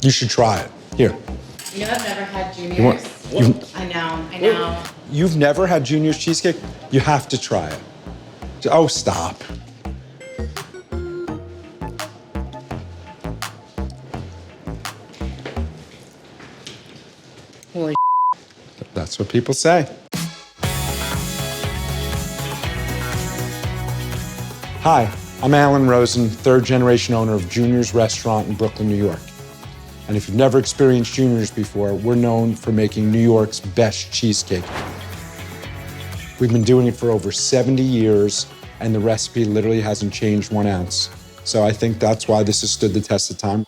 You should try it. Here. You know I've never had Junior's. I know. You've never had Junior's cheesecake? You have to try it. Oh, stop. Holy That's what people say. Hi, I'm Alan Rosen, third-generation owner of Junior's Restaurant in Brooklyn, New York. And if you've never experienced Junior's before, we're known for making New York's best cheesecake. We've been doing it for over 70 years, and the recipe literally hasn't changed 1 ounce. So I think that's why this has stood the test of time.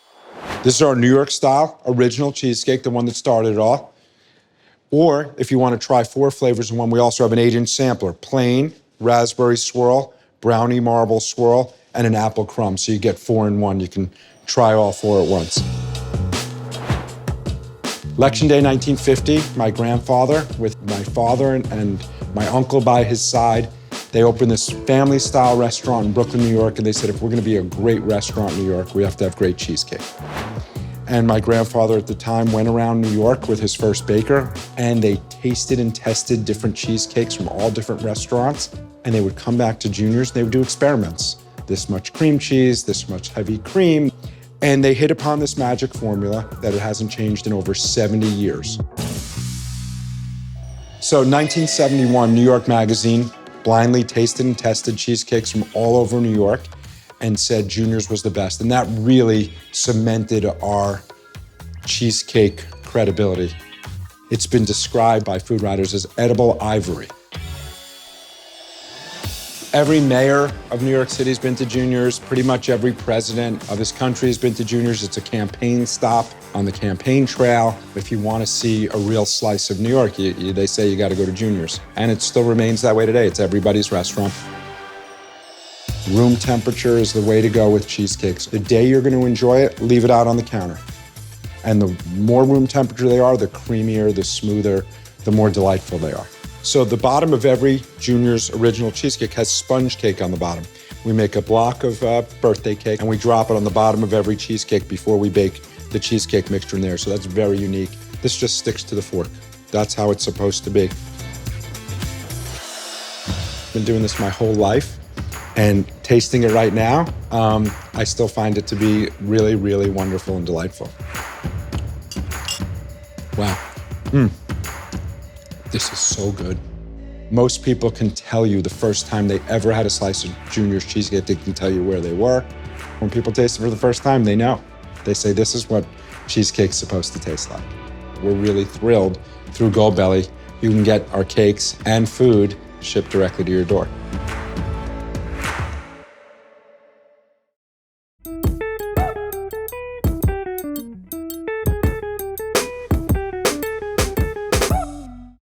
This is our New York-style original cheesecake, the one that started it all. Or if you want to try 4 flavors in one, we also have an 8-inch sampler, plain, raspberry swirl, brownie marble swirl, and an apple crumb. So you get 4 in 1. You can try all 4 at once. Election Day 1950, my grandfather with my father and my uncle by his side, they opened this family-style restaurant in Brooklyn, New York, and they said, if we're gonna be a great restaurant in New York, we have to have great cheesecake. And my grandfather at the time went around New York with his first baker, and they tasted and tested different cheesecakes from all different restaurants, and they would come back to Junior's and they would do experiments. This much cream cheese, this much heavy cream, and they hit upon this magic formula that it hasn't changed in over 70 years. So 1971, New York Magazine blindly tasted and tested cheesecakes from all over New York and said Junior's was the best. And that really cemented our cheesecake credibility. It's been described by food writers as edible ivory. Every mayor of New York City has been to Junior's. Pretty much every president of this country has been to Junior's. It's a campaign stop on the campaign trail. If you want to see a real slice of New York, they say you got to go to Junior's. And it still remains that way today. It's everybody's restaurant. Room temperature is the way to go with cheesecakes. The day you're going to enjoy it, leave it out on the counter. And the more room temperature they are, the creamier, the smoother, the more delightful they are. So the bottom of every Junior's original cheesecake has sponge cake on the bottom. We make a block of birthday cake and we drop it on the bottom of every cheesecake before we bake the cheesecake mixture in there. So that's very unique. This just sticks to the fork. That's how it's supposed to be. Been doing this my whole life, and tasting it right now, I still find it to be really, really wonderful and delightful. Wow. This is so good. Most people can tell you the first time they ever had a slice of Junior's cheesecake, they can tell you where they were. When people taste it for the first time, they know. They say, this is what cheesecake's supposed to taste like. We're really thrilled through Goldbelly. You can get our cakes and food shipped directly to your door.